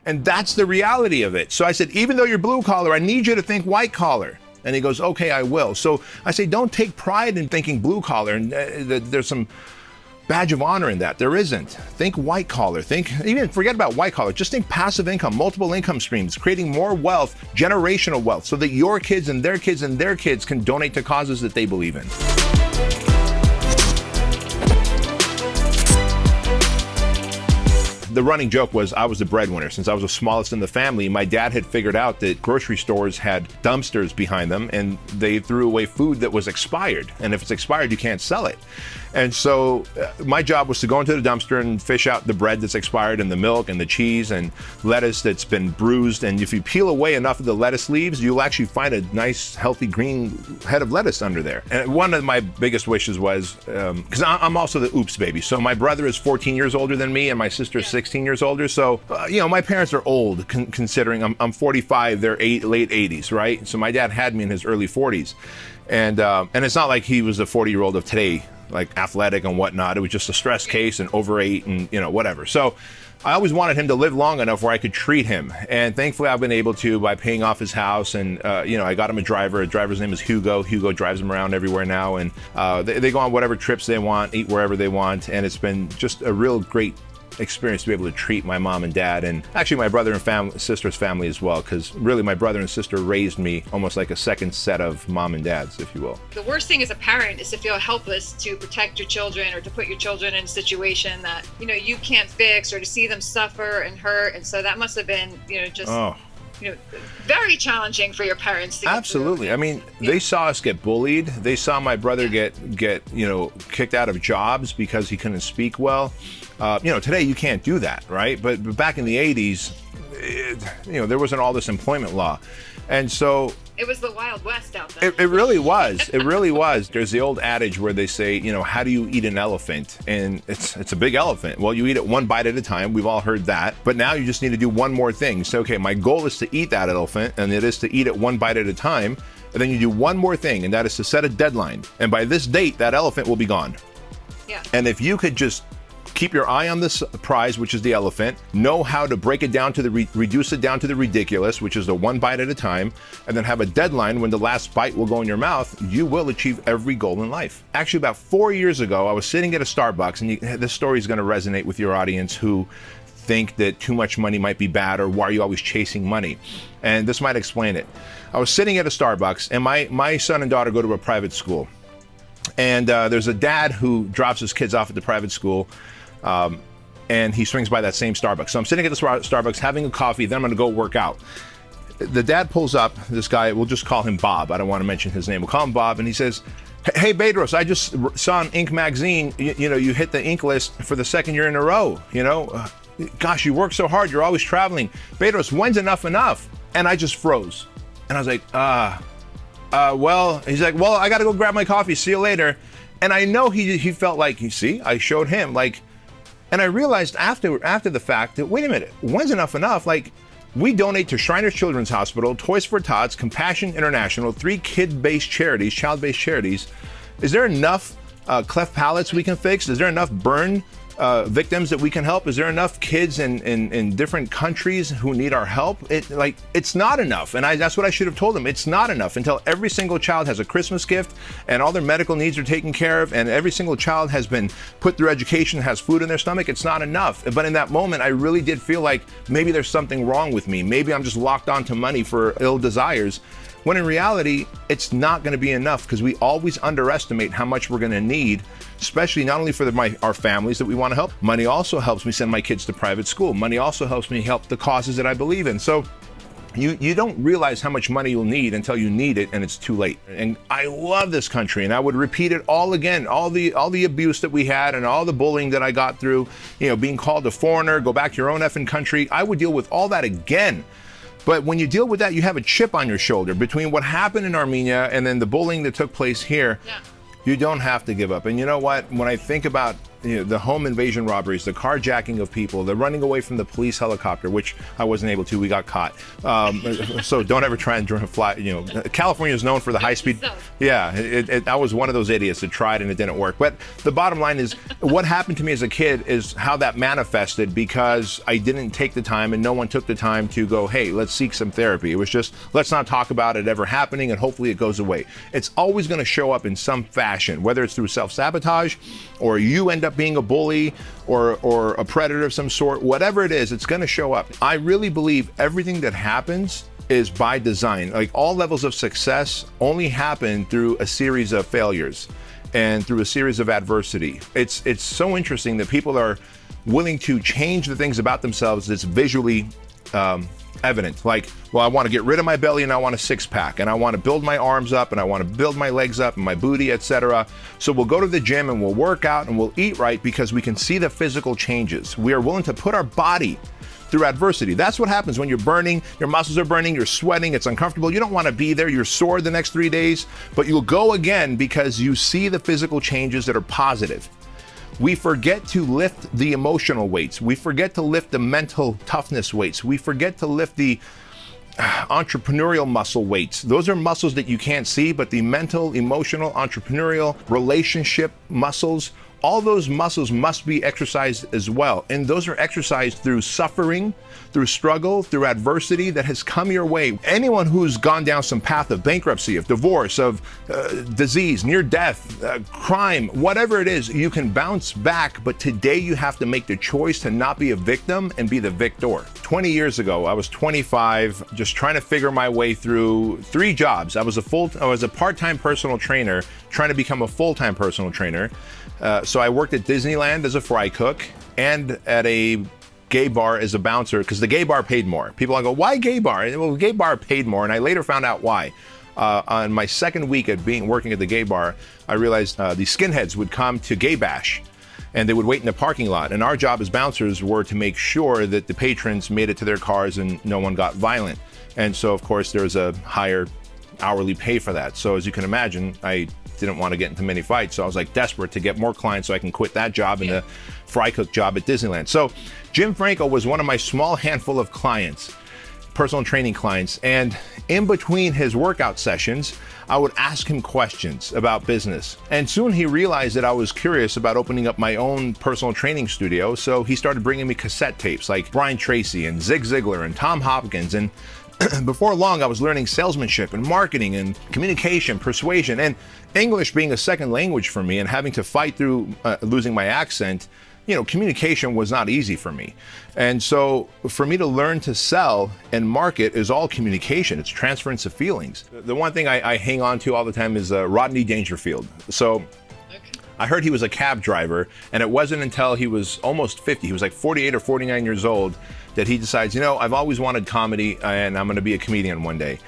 And that's the reality of it. So I said, even though you're blue collar, I need you to think white collar. And he goes, okay, I will. So I say, don't take pride in thinking blue collar. And there's some badge of honor in that. There isn't. Think white collar. Even forget about white collar. Just think passive income, multiple income streams, creating more wealth, generational wealth, so that your kids and their kids and their kids can donate to causes that they believe in. The running joke was I was the breadwinner. Since I was the smallest in the family, my dad had figured out that grocery stores had dumpsters behind them and they threw away food that was expired. And if it's expired, you can't sell it. And so my job was to go into the dumpster and fish out the bread that's expired and the milk and the cheese and lettuce that's been bruised. And if you peel away enough of the lettuce leaves, you'll actually find a nice, healthy green head of lettuce under there. And one of my biggest wishes was, because I'm also the oops baby. So my brother is 14 years older than me and my sister is 16 years older. So, my parents are old considering I'm 45, they're late 80s, right? So my dad had me in his early 40s. And it's not like he was a 40-year-old of today, like athletic and whatnot. It was just a stress case and overate and, whatever. So I always wanted him to live long enough where I could treat him. And thankfully I've been able to by paying off his house. And, I got him a driver. A driver's name is Hugo. Hugo drives him around everywhere now. And they go on whatever trips they want, eat wherever they want. And it's been just a real great experience to be able to treat my mom and dad, and actually my brother and sister's family as well, because really my brother and sister raised me almost like a second set of mom and dads, if you will. The worst thing as a parent is to feel helpless to protect your children or to put your children in a situation that you can't fix, or to see them suffer and hurt. And so that must have been very challenging for your parents to Absolutely. I mean, they saw us get bullied. They saw my brother get kicked out of jobs because he couldn't speak well. Today you can't do that, right? But back in the 80s, there wasn't all this employment law. And so it was the Wild West out there. It really was. It really was. There's the old adage where they say, how do you eat an elephant? And it's a big elephant. Well, you eat it one bite at a time. We've all heard that. But now you just need to do one more thing. So, okay, my goal is to eat that elephant, and it is to eat it one bite at a time. And then you do one more thing, and that is to set a deadline. And by this date, that elephant will be gone. Yeah. And if you could just keep your eye on this prize, which is the elephant, know how to break it down to reduce it down to the ridiculous, which is the one bite at a time, and then have a deadline when the last bite will go in your mouth, you will achieve every goal in life. Actually, about 4 years ago, I was sitting at a Starbucks, and this story is going to resonate with your audience who think that too much money might be bad, or why are you always chasing money? And this might explain it. I was sitting at a Starbucks, and my son and daughter go to a private school. And there's a dad who drops his kids off at the private school, and he swings by that same Starbucks. So I'm sitting at the Starbucks having a coffee, then I'm gonna go work out. The dad pulls up, this guy, we'll just call him Bob. I don't want to mention his name. We'll call him Bob, and he says, hey, Bedros, I just saw on Inc. magazine, you hit the Inc. list for the second year in a row, gosh, you work so hard, you're always traveling. Bedros, when's enough? And I just froze. And I was like, well, he's like, well, I gotta go grab my coffee, see you later. And I know he felt like, you see, I showed him, and I realized after the fact that, wait a minute, when's enough? Like, we donate to Shriners Children's Hospital, Toys for Tots, Compassion International, 3 child-based charities. Is there enough cleft palates we can fix? Is there enough burn victims that we can help? Is there enough kids in different countries who need our help? It's not enough. And that's what I should have told them. It's not enough until every single child has a Christmas gift and all their medical needs are taken care of, and every single child has been put through education, has food in their stomach. It's not enough. But in that moment, I really did feel like maybe there's something wrong with me. Maybe I'm just locked onto money for ill desires. When in reality, it's not going to be enough, because we always underestimate how much we're going to need, especially not only for our families that we want to help. Money also helps me send my kids to private school. Money also helps me help the causes that I believe in. So you don't realize how much money you'll need until you need it, and it's too late. And I love this country, and I would repeat it all again. All the abuse that we had and all the bullying that I got through, being called a foreigner, go back to your own effing country. I would deal with all that again. But when you deal with that, you have a chip on your shoulder between what happened in Armenia and then the bullying that took place here. Yeah. You don't have to give up. And you know what? When I think about the home invasion robberies, the carjacking of people, the running away from the police helicopter, which I wasn't able to. We got caught. So don't ever try and fly. California is known for the high speed. Yeah, I was one of those idiots that tried and it didn't work. But the bottom line is, what happened to me as a kid is how that manifested, because I didn't take the time and no one took the time to go, hey, let's seek some therapy. It was just, let's not talk about it ever happening and hopefully it goes away. It's always going to show up in some fashion, whether it's through self-sabotage or you end up being a bully or a predator of some sort. Whatever it is, it's going to show up. I really believe everything that happens is by design. Like, all levels of success only happen through a series of failures and through a series of adversity. It's so interesting that people are willing to change the things about themselves that's visually evident. Like, well, I want to get rid of my belly and I want a six-pack, and I want to build my arms up and I want to build my legs up and my booty, etc. So we'll go to the gym and we'll work out and we'll eat right because we can see the physical changes. We are willing to put our body through adversity. That's what happens when you're burning, your muscles are burning, you're sweating, it's uncomfortable. You don't want to be there, you're sore the next 3 days, but you'll go again because you see the physical changes that are positive. We forget to lift the emotional weights. We forget to lift the mental toughness weights. We forget to lift the entrepreneurial muscle weights. Those are muscles that you can't see, but the mental, emotional, entrepreneurial, relationship muscles, all those muscles must be exercised as well. And those are exercised through suffering, through struggle, through adversity that has come your way. Anyone who's gone down some path of bankruptcy, of divorce, of disease, near death, crime, whatever it is, you can bounce back. But today you have to make the choice to not be a victim and be the victor. 20 years ago, I was 25, just trying to figure my way through 3 jobs. I was a part-time personal trainer, trying to become a full-time personal trainer. So I worked at Disneyland as a fry cook and at a gay bar as a bouncer, because the gay bar paid more. People go, why gay bar? Well, the gay bar paid more, and I later found out why. On my second week at working at the gay bar, I realized the skinheads would come to gay bash, and they would wait in the parking lot. And our job as bouncers were to make sure that the patrons made it to their cars and no one got violent. And so, of course, there's a higher hourly pay for that. So as you can imagine, I didn't want to get into many fights. So I was like desperate to get more clients so I can quit that job and the fry cook job at Disneyland. So Jim Franco was one of my small handful of clients, personal training clients. And in between his workout sessions, I would ask him questions about business. And soon he realized that I was curious about opening up my own personal training studio. So he started bringing me cassette tapes like Brian Tracy and Zig Ziglar and Tom Hopkins. And before long, I was learning salesmanship and marketing and communication, persuasion, and English being a second language for me and having to fight through losing my accent. Communication was not easy for me. And so for me to learn to sell and market is all communication. It's transference of feelings. The one thing I hang on to all the time is Rodney Dangerfield. So I heard he was a cab driver, and it wasn't until he was almost 50, he was like 48 or 49 years old, that he decides, I've always wanted comedy and I'm going to be a comedian one day.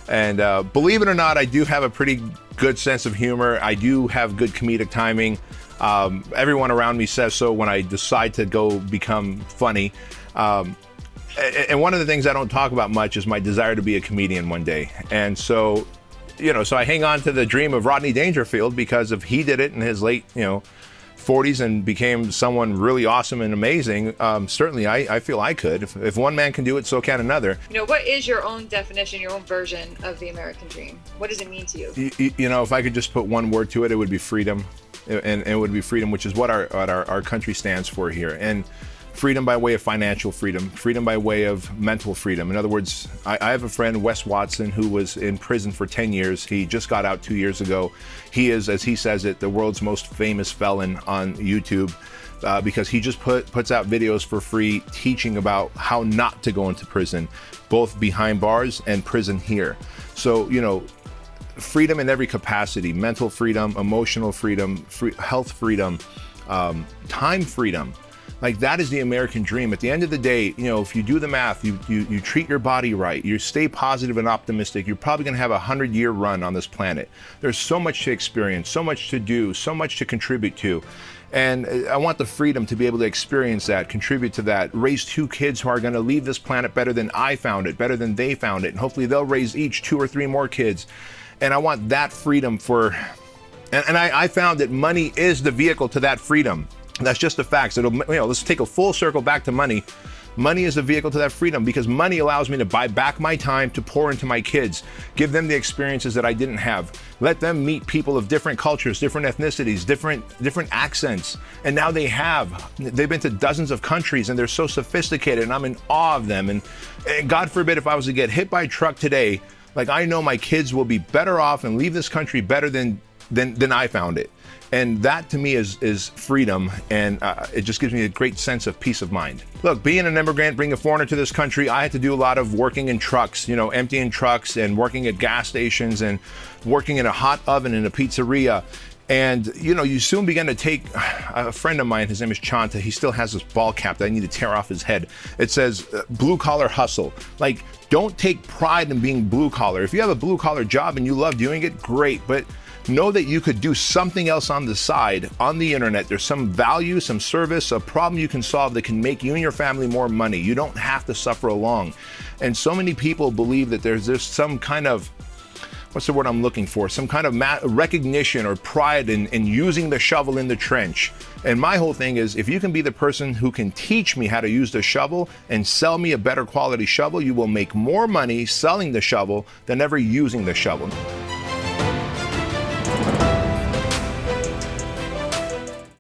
And believe it or not, I do have a pretty good sense of humor. I do have good comedic timing. Everyone around me says so when I decide to go become funny. And one of the things I don't talk about much is my desire to be a comedian one day. And so, so I hang on to the dream of Rodney Dangerfield because if he did it in his late, 40s and became someone really awesome and amazing, certainly I feel I could. If one man can do it, so can another. What is your own definition, your own version of the American dream? What does it mean to you? If I could just put one word to it, it would be freedom. And it would be freedom, which is what our country stands for here. And freedom by way of financial freedom, freedom by way of mental freedom. In other words, I have a friend, Wes Watson, who was in prison for 10 years. He just got out 2 years ago. He is, as he says it, the world's most famous felon on YouTube because he just puts out videos for free teaching about how not to go into prison, both behind bars and prison here. So, freedom in every capacity, mental freedom, emotional freedom, health freedom, time freedom. Like, that is the American dream. At the end of the day, if you do the math, you treat your body right, you stay positive and optimistic, you're probably going to have a 100-year run on this planet. There's so much to experience, so much to do, so much to contribute to. And I want the freedom to be able to experience that, contribute to that, raise 2 kids who are going to leave this planet better than I found it, better than they found it. And hopefully they'll raise each 2 or 3 more kids. And I want that freedom and I found that money is the vehicle to that freedom. That's just the facts. Let's take a full circle back to money. Money is a vehicle to that freedom because money allows me to buy back my time to pour into my kids, give them the experiences that I didn't have, let them meet people of different cultures, different ethnicities, different accents. And now they've been to dozens of countries and they're so sophisticated and I'm in awe of them. And God forbid if I was to get hit by a truck today, like I know my kids will be better off and leave this country better than I found it. And that to me is freedom, and it just gives me a great sense of peace of mind. Look, being an immigrant, being a foreigner to this country, I had to do a lot of working in trucks, emptying trucks and working at gas stations and working in a hot oven in a pizzeria. And, you soon begin to take, a friend of mine, his name is Chanta, he still has this ball cap that I need to tear off his head. It says blue collar hustle. Like, don't take pride in being blue collar. If you have a blue collar job and you love doing it, great. But know that you could do something else on the side, on the internet. There's some value, some service, a problem you can solve that can make you and your family more money. You don't have to suffer along. And so many people believe that there's some kind of, what's the word I'm looking for? Some kind of recognition or pride in using the shovel in the trench. And my whole thing is, if you can be the person who can teach me how to use the shovel and sell me a better quality shovel, you will make more money selling the shovel than ever using the shovel.